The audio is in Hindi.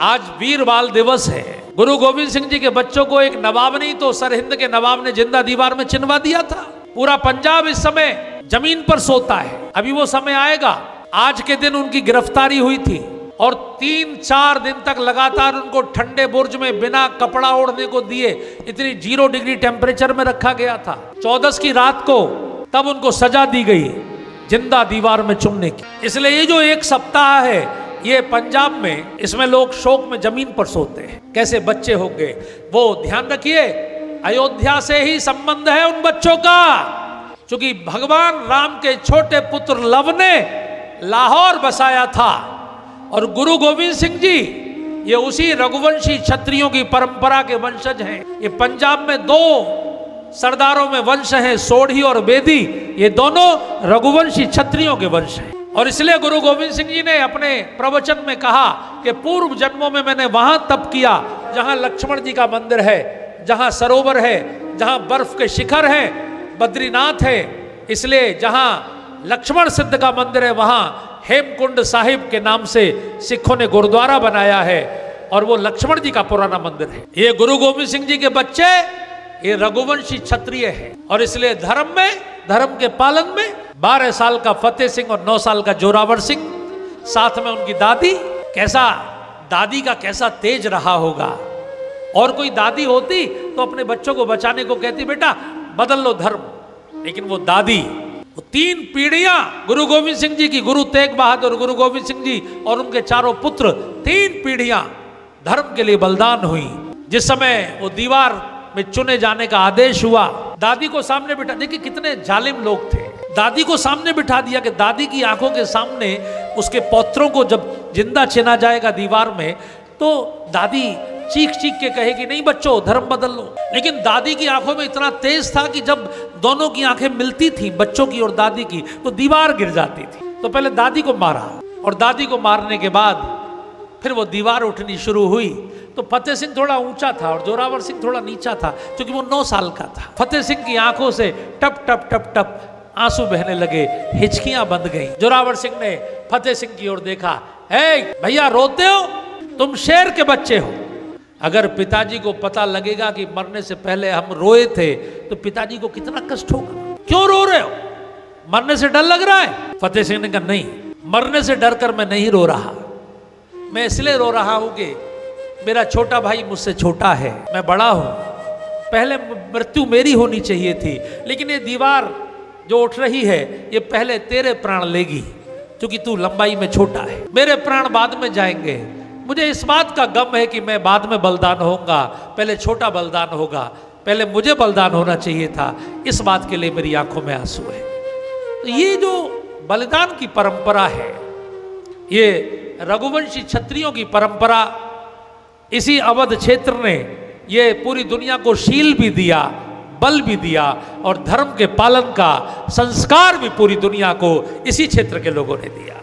आज वीर बाल दिवस है। गुरु गोविंद सिंह जी के बच्चों को एक नवाब नहीं तो सरहिंद के नवाब ने जिंदा दीवार में चिनवा दिया था। पूरा पंजाब इस समय जमीन पर सोता है। अभी वो समय आएगा। आज के दिन उनकी गिरफ्तारी हुई थी और 3-4 दिन तक लगातार उनको ठंडे बुर्ज में बिना कपड़ा ओढ़ने को दिए इतनी 0 डिग्री टेम्परेचर में रखा गया था। 14 की रात को तब उनको सजा दी गई जिंदा दीवार में चुनने की। इसलिए ये जो एक सप्ताह है ये पंजाब में, इसमें लोग शोक में जमीन पर सोते हैं। कैसे बच्चे होंगे वो ध्यान रखिए। अयोध्या से ही संबंध है उन बच्चों का, क्योंकि भगवान राम के छोटे पुत्र लव ने लाहौर बसाया था और गुरु गोविंद सिंह जी ये उसी रघुवंशी क्षत्रियों की परंपरा के वंशज हैं। ये पंजाब में 2 सरदारों में वंश हैं, सोढ़ी और बेदी। ये दोनों रघुवंशी क्षत्रियों के वंश हैं। और इसलिए गुरु गोविंद सिंह जी ने अपने प्रवचन में कहा कि पूर्व जन्मों में मैंने वहां तप किया जहां लक्ष्मण जी का मंदिर है, जहां सरोवर है, जहां बर्फ के शिखर हैं, बद्रीनाथ है। इसलिए जहां लक्ष्मण सिद्ध का मंदिर है वहां हेमकुंड साहिब के नाम से सिखों ने गुरुद्वारा बनाया है और वो लक्ष्मण जी का पुराना मंदिर है। ये गुरु गोविंद सिंह जी के बच्चे ये रघुवंशी क्षत्रिय है। और इसलिए धर्म में, धर्म के पालन में 12 साल का फतेह सिंह और 9 साल का जोरावर सिंह, साथ में उनकी दादी, दादी का कैसा तेज रहा होगा। और कोई दादी होती तो अपने बच्चों को बचाने को कहती बेटा बदल लो धर्म, लेकिन वो दादी, वो 3 पीढ़ियां गुरु गोविंद सिंह जी की, गुरु तेग बहादुर, गुरु गोविंद सिंह जी और उनके 4 पुत्र, 3 पीढ़ियां धर्म के लिए बलिदान हुई। जिस समय वो दीवार में चुने जाने का आदेश हुआ, दादी को सामने बिठा, देखिए कितने जालिम लोग थे। दादी को सामने बिठा दिया कि दादी की आंखों के सामने उसके पौत्रों को जब जिंदा चिना जाएगा दीवार में तो दादी चीख चीख के कहेगी नहीं बच्चों धर्म बदल लो। लेकिन दादी की आंखों में इतना तेज था कि जब दोनों की आंखें मिलती थी, बच्चों की और दादी की, तो दीवार गिर जाती थी। तो पहले दादी को मारा और दादी को मारने के बाद फिर वो दीवार उठनी शुरू हुई। तो फतेह सिंह थोड़ा ऊंचा था और जोरावर सिंह थोड़ा नीचा था, क्योंकि वो 9 साल का था। फतेह सिंह की आंखों से टप टप टप टप आंसू बहने लगे, हिचकियां बंद गईं। जोरावर सिंह ने फतेह सिंह की ओर देखा, ए भैया रोते हो, तुम शेर के बच्चे हो। अगर पिताजी को पता लगेगा कि मरने से पहले हम रोए थे तो पिताजी को कितना कष्ट होगा। क्यों रो रहे हो, मरने से डर लग रहा है? फतेह सिंह ने कहा नहीं, मरने से डर कर मैं नहीं रो रहा, मैं इसलिए रो रहा हूं कि मेरा छोटा भाई मुझसे छोटा है, मैं बड़ा हूं, पहले मृत्यु मेरी होनी चाहिए थी, लेकिन ये दीवार जो उठ रही है ये पहले तेरे प्राण लेगी, क्योंकि तू लंबाई में छोटा है, मेरे प्राण बाद में जाएंगे। मुझे इस बात का गम है कि मैं बाद में बलिदान होऊंगा, पहले छोटा बलिदान होगा, पहले मुझे बलिदान होना चाहिए था। इस बात के लिए मेरी आंखों में आंसू है। तो ये जो बलिदान की परंपरा है, ये रघुवंशी क्षत्रियों की परंपरा, इसी अवध क्षेत्र ने ये पूरी दुनिया को शील भी दिया, बल भी दिया और धर्म के पालन का संस्कार भी पूरी दुनिया को इसी क्षेत्र के लोगों ने दिया।